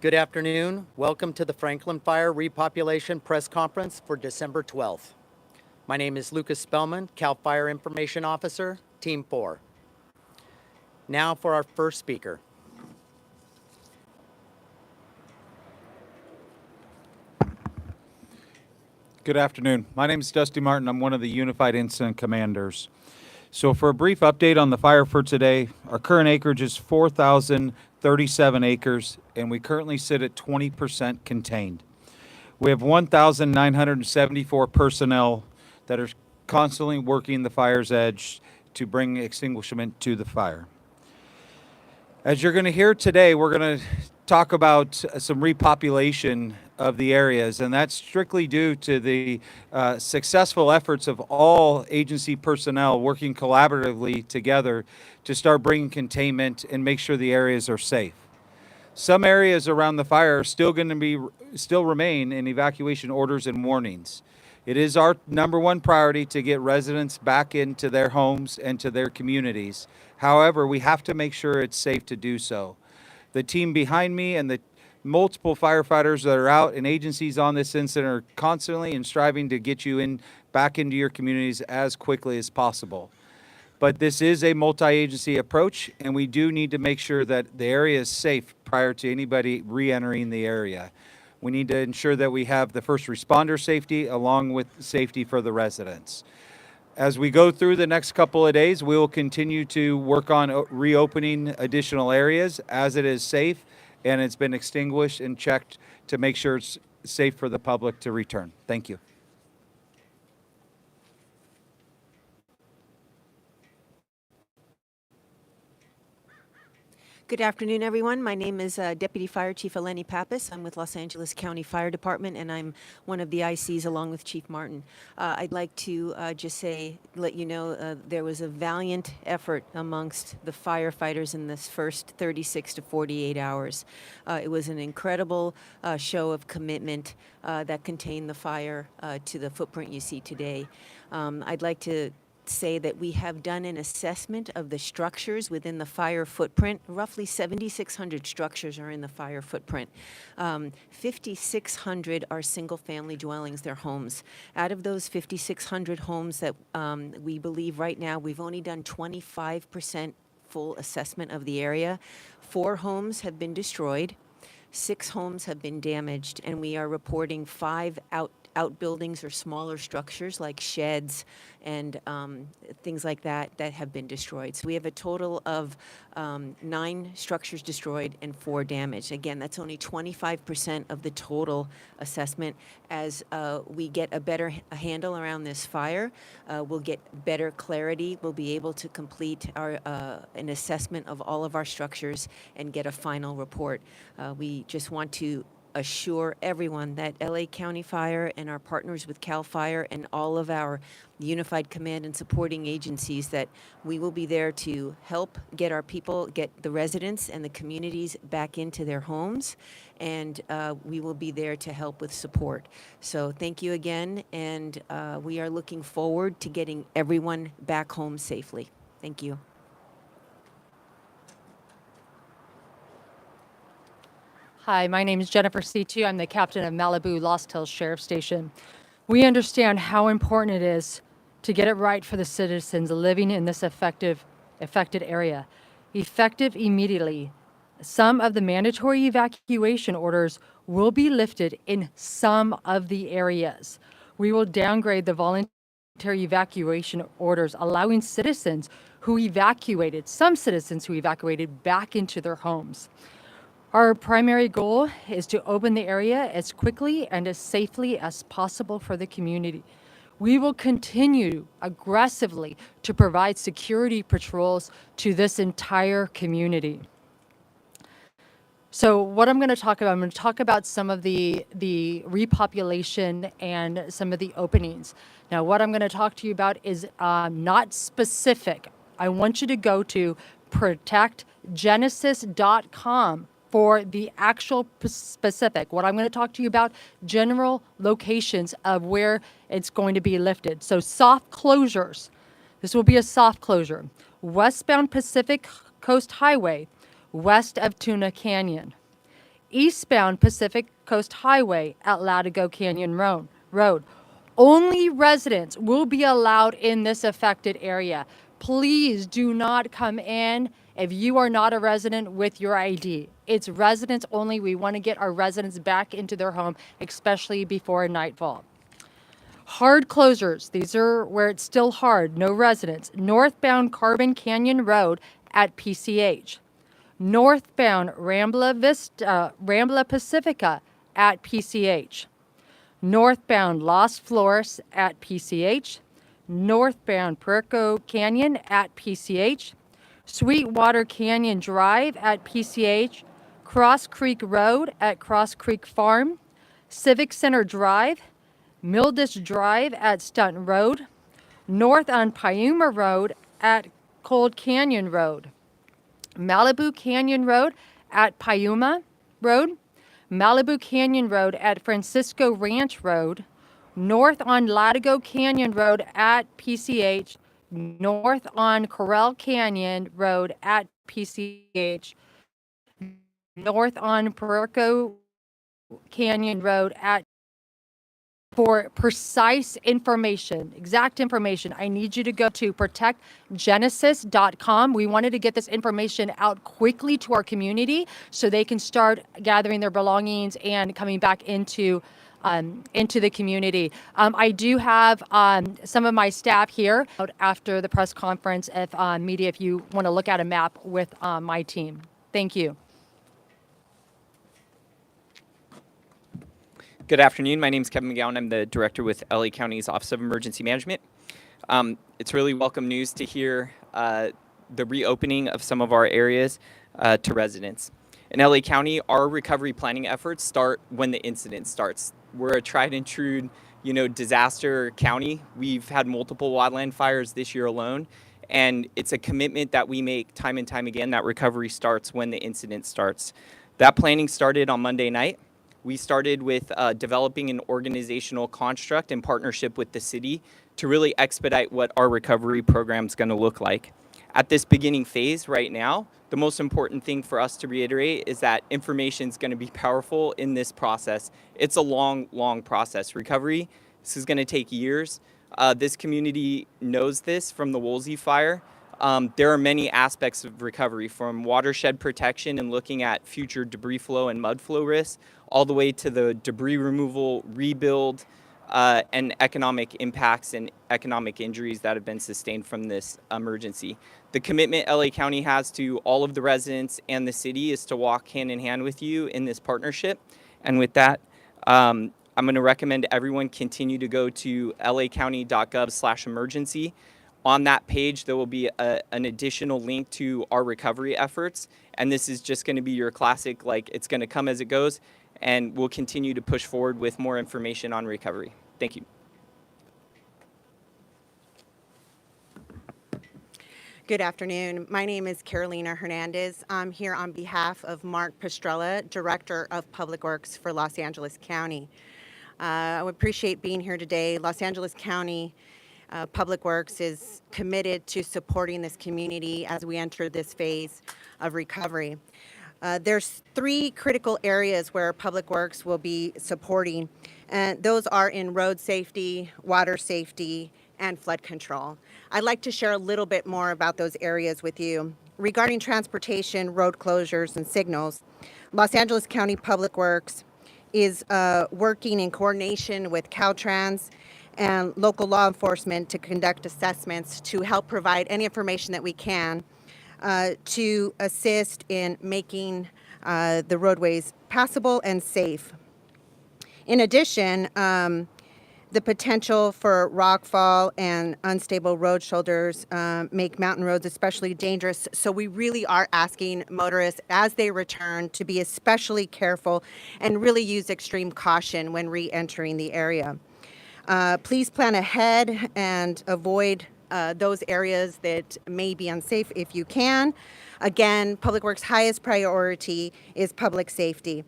Good afternoon. Welcome to the Franklin Fire Repopulation Press Conference for December 12th. My name is Lucas Spellman, CAL FIRE Information Officer, Team 4. Now for our first speaker. Good afternoon. My name is Dusty Martin. I'm one of the Unified Incident Commanders. So for a brief update on the fire for today, our current acreage is 4,037 acres, and we currently sit at 20% contained. We have 1,974 personnel that are constantly working the fire's edge to bring extinguishment to the fire. As you're going to hear today, we're going to talk about some repopulation of the areas, and that's strictly due to the successful efforts of all agency personnel working collaboratively together to start bringing containment and make sure the areas are safe. Some areas around the fire are still going to remain in evacuation orders and warnings. It is our number one priority to get residents back into their homes and to their communities. However, we have to make sure it's safe to do so. The team behind me and the multiple firefighters that are out and agencies on this incident are constantly and striving to get you back into your communities as quickly as possible. But this is a multi-agency approach, and we do need to make sure that the area is safe prior to anybody re-entering the area. We need to ensure that we have the first responder safety along with safety for the residents. As we go through the next couple of days, we will continue to work on reopening additional areas as it is safe and it's been extinguished and checked to make sure it's safe for the public to return. Thank you. Good afternoon, everyone. My name is Deputy Fire Chief Eleni Pappas. I'm with Los Angeles County Fire Department, and I'm one of the ICs along with Chief Martin. I'd like to just let you know, there was a valiant effort amongst the firefighters in this first 36 to 48 hours. It was an incredible show of commitment that contained the fire to the footprint you see today. I'd like to say that we have done an assessment of the structures within the fire footprint. Roughly 7,600 structures are in the fire footprint. 5,600 are single-family dwellings, they're homes. Out of those 5,600 homes that we believe right now, we've only done 25% full assessment of the area. 4 homes have been destroyed. 6 homes have been damaged, and we are reporting 5 outbuildings or smaller structures like sheds and things like that have been destroyed. So we have a total of 9 structures destroyed and 4 damaged. Again, that's only 25% of the total assessment. As we get a better handle around this fire, we'll get better clarity. We'll be able to complete an assessment of all of our structures and get a final report. We just want to assure everyone that LA County Fire and our partners with CAL FIRE and all of our unified command and supporting agencies that we will be there to help get our people, get the residents and the communities back into their homes, and we will be there to help with support. So thank you again, and we are looking forward to getting everyone back home safely. Thank you. Hi, my name is Jennifer C2. I'm the captain of Malibu Lost Hills Sheriff Station. We understand how important it is to get it right for the citizens living in this affected area. Effective immediately, some of the mandatory evacuation orders will be lifted in some of the areas. We will downgrade the voluntary evacuation orders, allowing some citizens who evacuated back into their homes. Our primary goal is to open the area as quickly and as safely as possible for the community. We will continue aggressively to provide security patrols to this entire community. So what I'm going to talk about some of the repopulation and some of the openings. Now, what I'm going to talk to you about is not specific. I want you to go to protectgenesis.com for the actual specific. What I'm going to talk to you about, general locations of where it's going to be lifted. So soft closures. This will be a soft closure. Westbound Pacific Coast Highway, west of Tuna Canyon. eastbound Pacific Coast Highway at Latigo Canyon Road. Only residents will be allowed in this affected area. Please do not come in if you are not a resident with your ID. It's residents only. We want to get our residents back into their home, especially before nightfall. Hard closures. These are where it's still hard. No residents. Northbound Carbon Canyon Road at PCH. Northbound Rambla Pacifica at PCH. Northbound Las Flores at PCH. Northbound Puerco Canyon at PCH. Sweetwater Canyon Drive at PCH. Cross Creek Road at Cross Creek Farm. Civic Center Drive. Mildis Drive at Stunt Road. North on Piuma Road at Cold Canyon Road. Malibu Canyon Road at Piuma Road. Malibu Canyon Road at Francisco Ranch Road. North on Latigo Canyon Road at PCH. North on Corral Canyon Road at PCH. North on Puerco Canyon Road at. For precise information, exact information, I need you to go to protectgenesis.com. We wanted to get this information out quickly to our community so they can start gathering their belongings and coming back into the community. I do have some of my staff here after the press conference. If media, if you want to look at a map with my team. Thank you. Good afternoon. My name is Kevin McGowan. I'm the director with LA County's Office of Emergency Management. It's really welcome news to hear the reopening of some of our areas to residents. In LA County, our recovery planning efforts start when the incident starts. We're a tried and true, disaster county. We've had multiple wildland fires this year alone, and it's a commitment that we make time and time again that recovery starts when the incident starts. That planning started on Monday night. We started with developing an organizational construct in partnership with the city to really expedite what our recovery program is going to look like. At this beginning phase right now, the most important thing for us to reiterate is that information is going to be powerful in this process. It's a long, long process. Recovery, this is going to take years. This community knows this from the Woolsey fire. There are many aspects of recovery, from watershed protection and looking at future debris flow and mud flow risks, all the way to the debris removal, rebuild, and economic impacts and economic injuries that have been sustained from this emergency. The commitment LA County has to all of the residents and the city is to walk hand in hand with you in this partnership. And with that, I'm going to recommend everyone continue to go to lacounty.gov/emergency. On that page, there will be an additional link to our recovery efforts. And this is just going to be your classic, it's going to come as it goes. And we'll continue to push forward with more information on recovery. Thank you. Good afternoon. My name is Carolina Hernandez. I'm here on behalf of Mark Pastrella, Director of Public Works for Los Angeles County. I would appreciate being here today. Los Angeles County Public Works is committed to supporting this community as we enter this phase of recovery. There's 3 critical areas where Public Works will be supporting, and those are in road safety, water safety, and flood control. I'd like to share a little bit more about those areas with you. Regarding transportation, road closures, and signals, Los Angeles County Public Works is working in coordination with Caltrans and local law enforcement to conduct assessments to help provide any information that we can to assist in making the roadways passable and safe. In addition, the potential for rockfall and unstable road shoulders make mountain roads especially dangerous. So we really are asking motorists as they return to be especially careful and really use extreme caution when re-entering the area. Please plan ahead and avoid those areas that may be unsafe if you can. Again, Public Works' highest priority is public safety.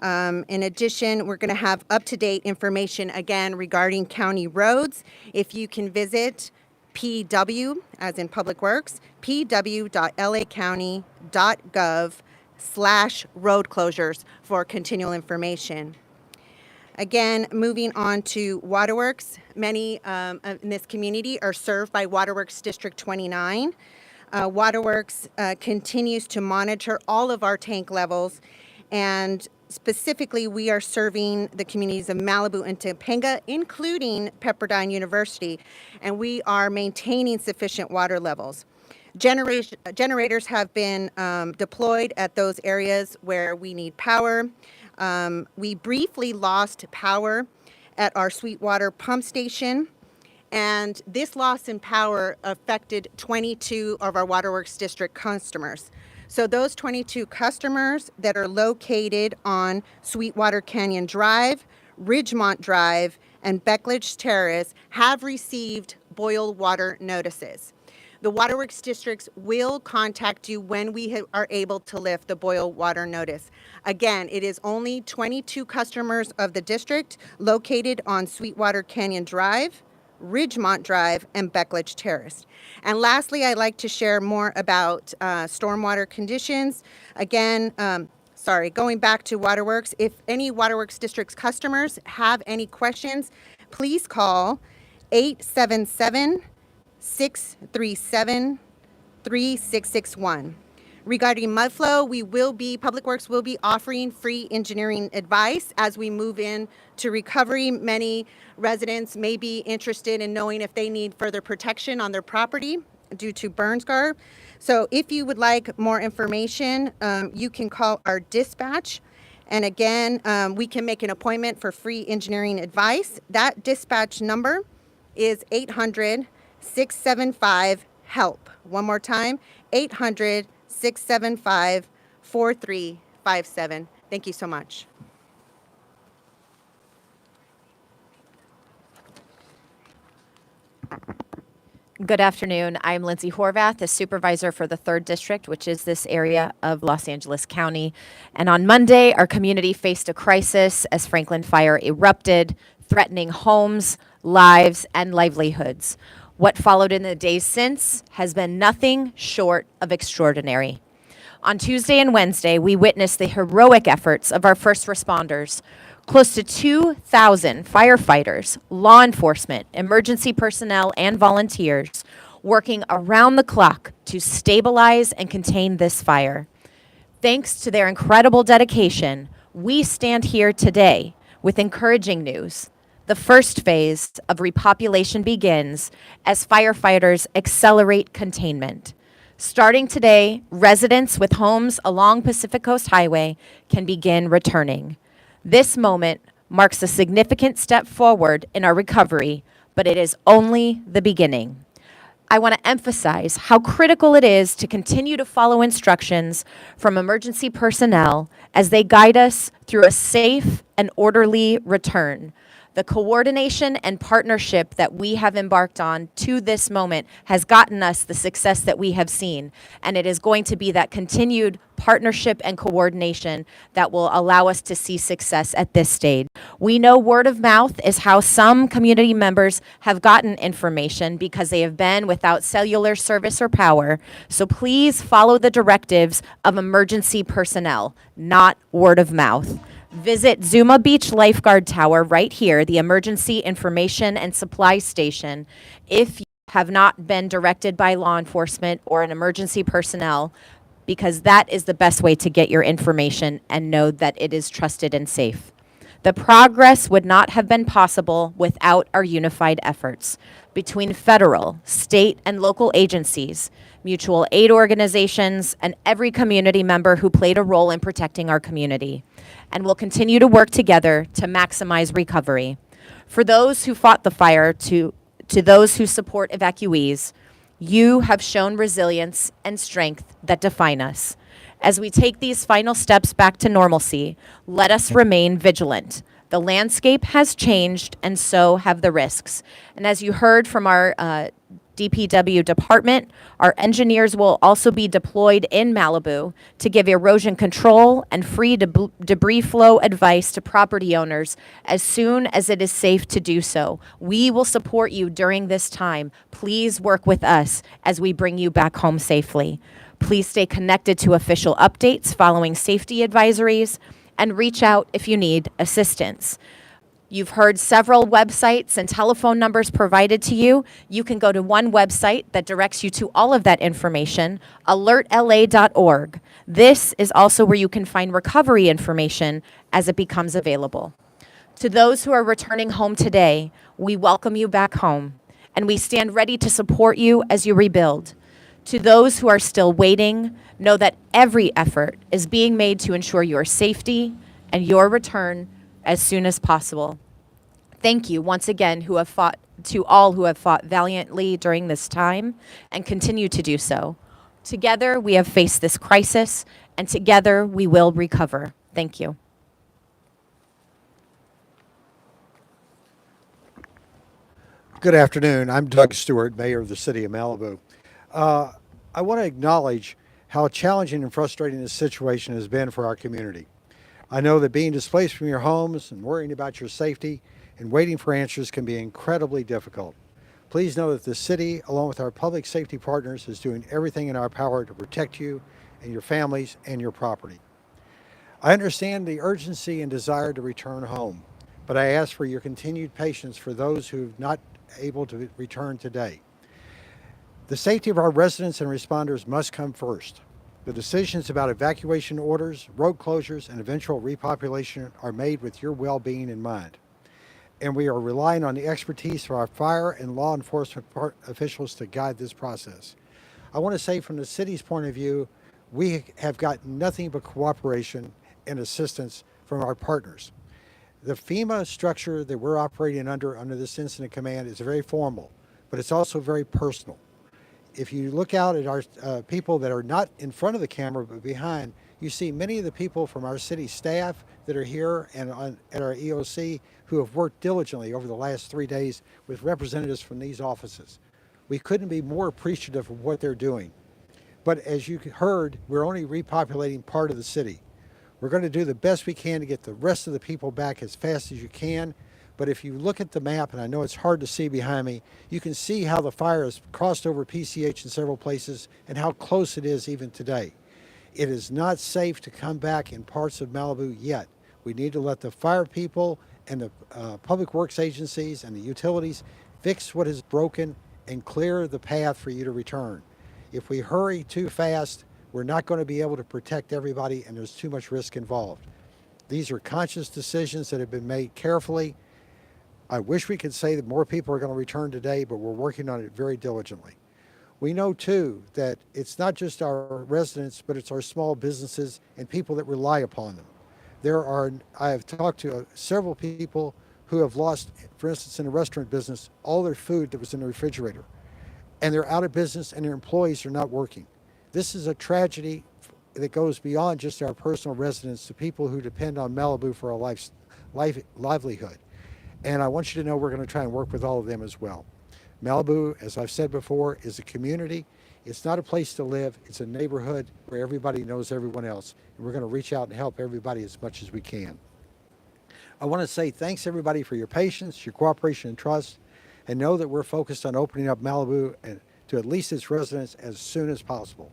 In addition, we're going to have up-to-date information again regarding county roads. If you can visit PW, as in Public Works, pw.lacounty.gov www.malibu.gov/road closures for continual information. Again, moving on to waterworks. Many in this community are served by Waterworks District 29. Waterworks continues to monitor all of our tank levels, and specifically, we are serving the communities of Malibu and Topanga, including Pepperdine University, and we are maintaining sufficient water levels. Generators have been deployed at those areas where we need power. We briefly lost power at our Sweetwater pump station, and this loss in power affected 22 of our Waterworks District customers. So those 22 customers that are located on Sweetwater Canyon Drive, Ridgemont Drive, and Beckledge Terrace have received boil water notices. The Waterworks districts will contact you when we are able to lift the boil water notice. Again, it is only 22 customers of the district located on Sweetwater Canyon Drive, Ridgemont Drive, and Beckledge Terrace. And lastly, I'd like to share more about stormwater conditions. Again, going back to Waterworks, if any Waterworks District's customers have any questions, please call 877-637-3661. Regarding mud flow, Public Works will be offering free engineering advice as we move in to recovery. Many residents may be interested in knowing if they need further protection on their property due to burn scar. So if you would like more information, you can call our dispatch. And again, we can make an appointment for free engineering advice. That dispatch number is 800-675-HELP. One more time, 800-675-4357. Thank you so much. Good afternoon. I'm Lindsay Horvath, the supervisor for the 3rd District, which is this area of Los Angeles County. And on Monday, our community faced a crisis as Franklin Fire erupted, threatening homes, lives, and livelihoods. What followed in the days since has been nothing short of extraordinary. On Tuesday and Wednesday, we witnessed the heroic efforts of our first responders. Close to 2,000 firefighters, law enforcement, emergency personnel, and volunteers working around the clock to stabilize and contain this fire. Thanks to their incredible dedication, we stand here today with encouraging news. The first phase of repopulation begins as firefighters accelerate containment. Starting today, residents with homes along Pacific Coast Highway can begin returning. This moment marks a significant step forward in our recovery, but it is only the beginning. I want to emphasize how critical it is to continue to follow instructions from emergency personnel as they guide us through a safe and orderly return. The coordination and partnership that we have embarked on to this moment has gotten us the success that we have seen, and it is going to be that continued partnership and coordination that will allow us to see success at this stage. We know word of mouth is how some community members have gotten information because they have been without cellular service or power, so please follow the directives of emergency personnel, not word of mouth. Visit Zuma Beach Lifeguard Tower right here, the Emergency Information and Supply Station, if you have not been directed by law enforcement or an emergency personnel, because that is the best way to get your information and know that it is trusted and safe. The progress would not have been possible without our unified efforts between federal, state, and local agencies, mutual aid organizations, and every community member who played a role in protecting our community. And we'll continue to work together to maximize recovery. For those who fought the fire, to those who support evacuees, you have shown resilience and strength that define us. As we take these final steps back to normalcy, let us remain vigilant. The landscape has changed, and so have the risks. And as you heard from our DPW department, our engineers will also be deployed in Malibu to give erosion control and free debris flow advice to property owners as soon as it is safe to do so. We will support you during this time. Please work with us as we bring you back home safely. Please stay connected to official updates following safety advisories and reach out if you need assistance. You've heard several websites and telephone numbers provided to you. You can go to one website that directs you to all of that information, alertla.org. This is also where you can find recovery information as it becomes available. To those who are returning home today, we welcome you back home, and we stand ready to support you as you rebuild. To those who are still waiting, know that every effort is being made to ensure your safety and your return as soon as possible. Thank you once again to all who have fought valiantly during this time and continue to do so. Together we have faced this crisis, and together we will recover. Thank you. Good afternoon. I'm Doug Stewart, Mayor of the City of Malibu. I want to acknowledge how challenging and frustrating this situation has been for our community. I know that being displaced from your homes and worrying about your safety and waiting for answers can be incredibly difficult. Please know that the city, along with our public safety partners, is doing everything in our power to protect you and your families and your property. I understand the urgency and desire to return home, but I ask for your continued patience for those who are not able to return today. The safety of our residents and responders must come first. The decisions about evacuation orders, road closures, and eventual repopulation are made with your well-being in mind. And we are relying on the expertise of our fire and law enforcement officials to guide this process. I want to say from the city's point of view, we have got nothing but cooperation and assistance from our partners. The FEMA structure that we're operating under this incident command is very formal, but it's also very personal. If you look out at our people that are not in front of the camera but behind, you see many of the people from our city staff that are here and at our EOC who have worked diligently over the last 3 days with representatives from these offices. We couldn't be more appreciative of what they're doing. But as you heard, we're only repopulating part of the city. We're going to do the best we can to get the rest of the people back as fast as you can. But if you look at the map, and I know it's hard to see behind me, you can see how the fire has crossed over PCH in several places and how close it is even today. It is not safe to come back in parts of Malibu yet. We need to let the fire people and the public works agencies and the utilities fix what is broken and clear the path for you to return. If we hurry too fast, we're not going to be able to protect everybody, and there's too much risk involved. These are conscious decisions that have been made carefully. I wish we could say that more people are going to return today, but we're working on it very diligently. We know too that it's not just our residents, but it's our small businesses and people that rely upon them. I have talked to several people who have lost, for instance, in the restaurant business, all their food that was in the refrigerator. And they're out of business and their employees are not working. This is a tragedy that goes beyond just our personal residents to people who depend on Malibu for a livelihood. And I want you to know we're going to try and work with all of them as well. Malibu, as I've said before, is a community. It's not a place to live. It's a neighborhood where everybody knows everyone else. And we're going to reach out and help everybody as much as we can. I want to say thanks everybody for your patience, your cooperation and trust, and know that we're focused on opening up Malibu to at least its residents as soon as possible.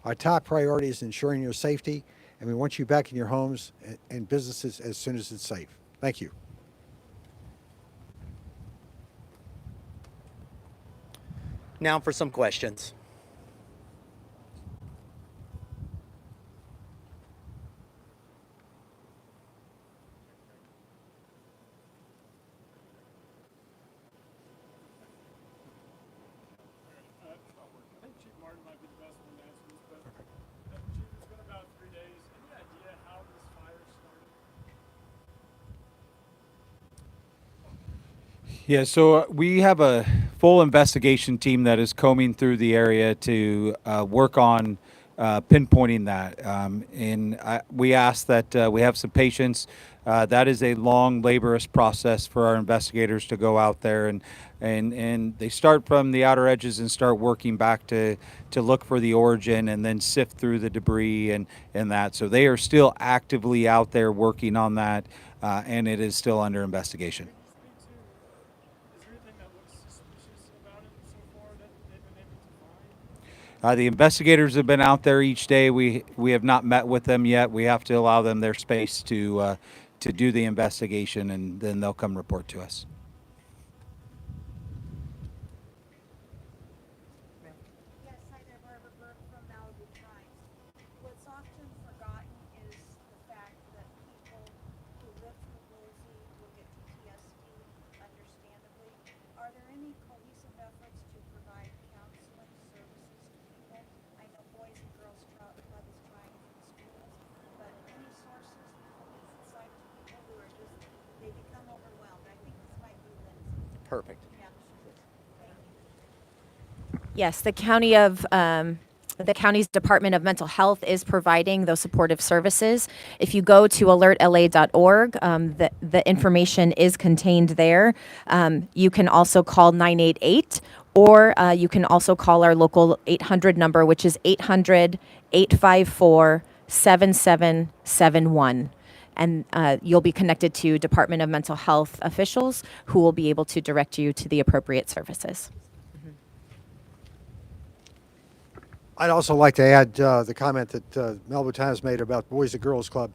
Our top priority is ensuring your safety, and we want you back in your homes and businesses as soon as it's safe. Thank you. Now for some questions. I think Chief Martin might be the best one to answer this, but Chief, it's been about 3 days. Any idea how this fire started? Yeah, so we have a full investigation team that is combing through the area to work on pinpointing that. We ask that we have some patience. That is a long, laborious process for our investigators to go out there and they start from the outer edges and start working back to look for the origin and then sift through the debris and that. So they are still actively out there working on that, and it is still under investigation. Is there anything that looks suspicious about it so far that they've been able to find? The investigators have been out there each day. We have not met with them yet. We have to allow them their space to do the investigation, and then they'll come report to us. Yes, hi there, Barbara Burke from Malibu Times. What's often forgotten is the fact that people who live through Woolsey will get PTSD, understandably. Are there any cohesive efforts to provide counseling services to people? I know Boys and Girls Club is trying in schools, but any sources from the inside to people who are just, they become overwhelmed. I think this might be Lindsay. Perfect. Yeah. Thank you. Yes, the county's Department of Mental Health is providing those supportive services. If you go to alertla.org, the information is contained there. You can also call 988, or you can also call our local 800 number, which is 800-854-7771. And you'll be connected to Department of Mental Health officials who will be able to direct you to the appropriate services. I'd also like to add the comment that Malibu Times made about Boys and Girls Club.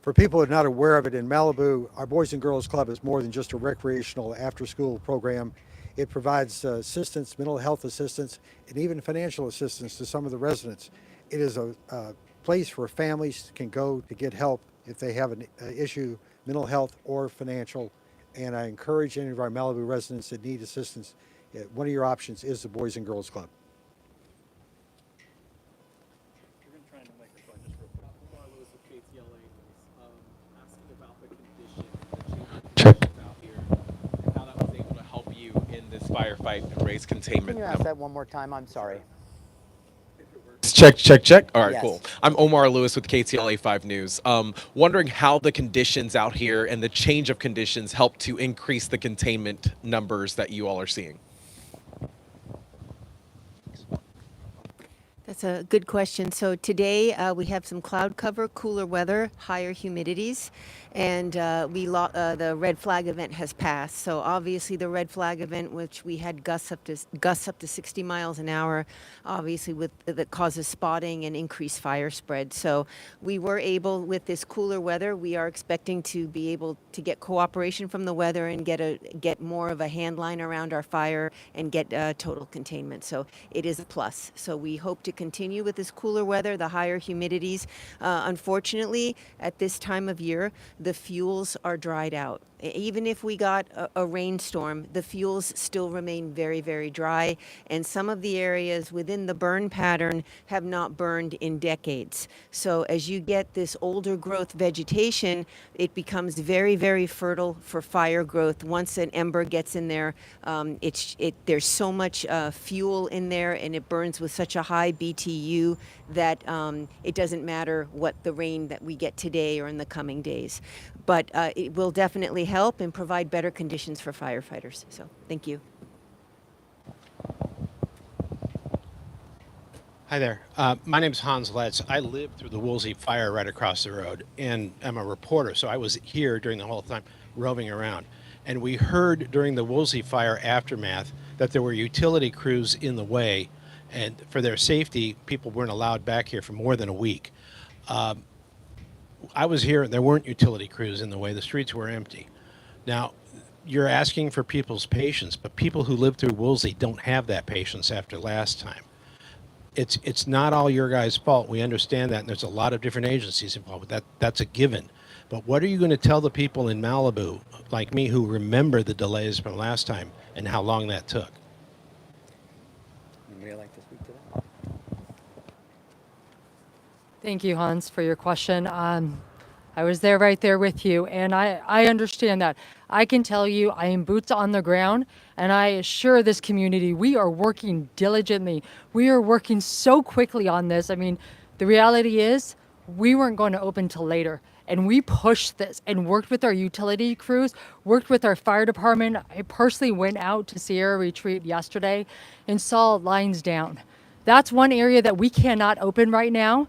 For people who are not aware of it, in Malibu, our Boys and Girls Club is more than just a recreational after-school program. It provides assistance, mental health assistance, and even financial assistance to some of the residents. It is a place where families can go to get help if they have an issue, mental health or financial. And I encourage any of our Malibu residents that need assistance, one of your options is the Boys and Girls Club. We're going to try and make a point just real quick. Omar Lewis with KTLA News. Asking about the condition, the changing conditions out here, and how that was able to help you in this firefight and raise containment. Can you ask that one more time? I'm sorry. Check, check, check. All right, Yes. cool. I'm Omar Lewis with KTLA 5 News. Wondering how the conditions out here and the change of conditions help to increase the containment numbers that you all are seeing. That's a good question. So today we have some cloud cover, cooler weather, higher humidities, and the red flag event has passed. So obviously the red flag event, which we had gusts up to 60 miles an hour, obviously that causes spotting and increased fire spread. So we were able, with this cooler weather, we are expecting to be able to get cooperation from the weather and get more of a hand line around our fire and get total containment. So it is a plus. So we hope to continue with this cooler weather, the higher humidities. Unfortunately, at this time of year, the fuels are dried out. Even if we got a rainstorm, the fuels still remain very, very dry, and some of the areas within the burn pattern have not burned in decades. So as you get this older growth vegetation, it becomes very, very fertile for fire growth. Once an ember gets in there, there's so much fuel in there, and it burns with such a high BTU that it doesn't matter what the rain that we get today or in the coming days. But it will definitely help and provide better conditions for firefighters. So thank you. Hi there. My name is Hans Letz. I lived through the Woolsey fire right across the road, and I'm a reporter, so I was here during the whole time, roaming around. And we heard during the Woolsey fire aftermath that there were utility crews in the way, and for their safety, people weren't allowed back here for more than a week. I was here, and there weren't utility crews in the way. The streets were empty. Now, you're asking for people's patience, but people who live through Woolsey don't have that patience after last time. It's not all your guys' fault. We understand that, and there's a lot of different agencies involved. That's a given. But what are you going to tell the people in Malibu, like me, who remember the delays from last time and how long that took? Anybody like to speak to that? Thank you, Hans, for your question. I was there right there with you, and I understand that. I can tell you I am boots on the ground, and I assure this community we are working diligently. We are working so quickly on this. I mean, the reality is we weren't going to open till later, and we pushed this and worked with our utility crews, worked with our fire department. I personally went out to Sierra Retreat yesterday and saw lines down. That's one area that we cannot open right now.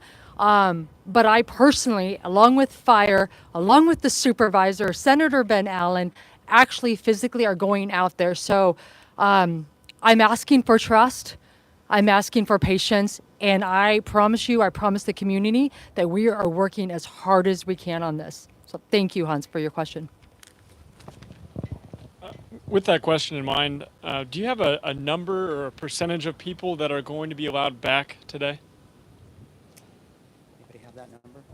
But I personally, along with fire, along with the supervisor, Senator Ben Allen, actually physically are going out there. So I'm asking for trust. I'm asking for patience, and I promise you, I promise the community that we are working as hard as we can on this. So thank you, Hans, for your question. With that question in mind, do you have a number or a percentage of people that are going to be allowed back today? Anybody have that number?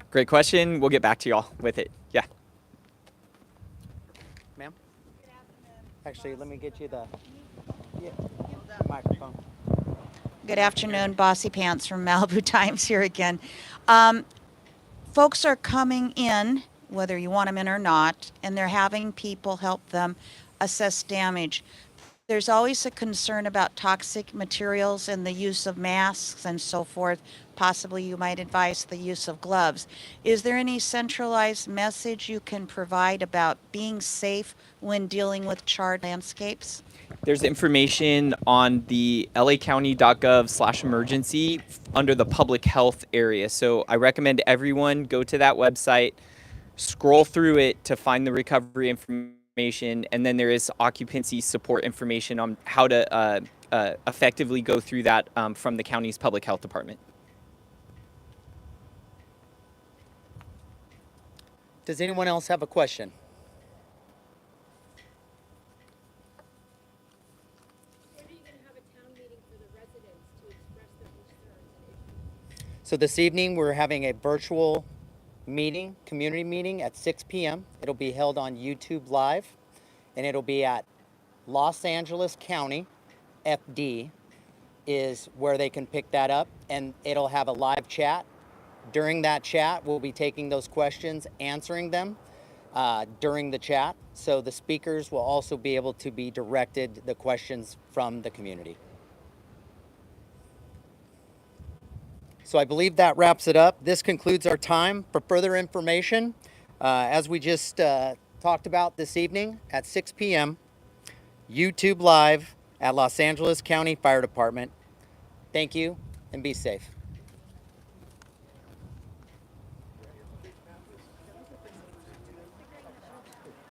Great question. We'll get back to y'all with it. Yeah. Ma'am? Actually, let me get you the microphone. Good afternoon, Bossy Pants from Malibu Times here again. Folks are coming in, whether you want them in or not, and they're having people help them assess damage. There's always a concern about toxic materials and the use of masks and so forth. Possibly you might advise the use of gloves. Is there any centralized message you can provide about being safe when dealing with charred landscapes? There's information on the lacounty.gov/emergency under the public health area. So I recommend everyone go to that website, scroll through it to find the recovery information, and then there is occupancy support information on how to effectively go through that from the county's public health department. Does anyone else have a question? So this evening, we're having a virtual meeting, community meeting at 6 p.m. It'll be held on YouTube Live, and it'll be at Los Angeles County, FD, is where they can pick that up, and it'll have a live chat. During that chat, we'll be taking those questions, answering them during the chat, so the speakers will also be able to be directed the questions from the community. So I believe that wraps it up. This concludes our time. For further information, as we just talked about this evening at 6 p.m., YouTube Live at Los Angeles County Fire Department. Thank you, and be safe.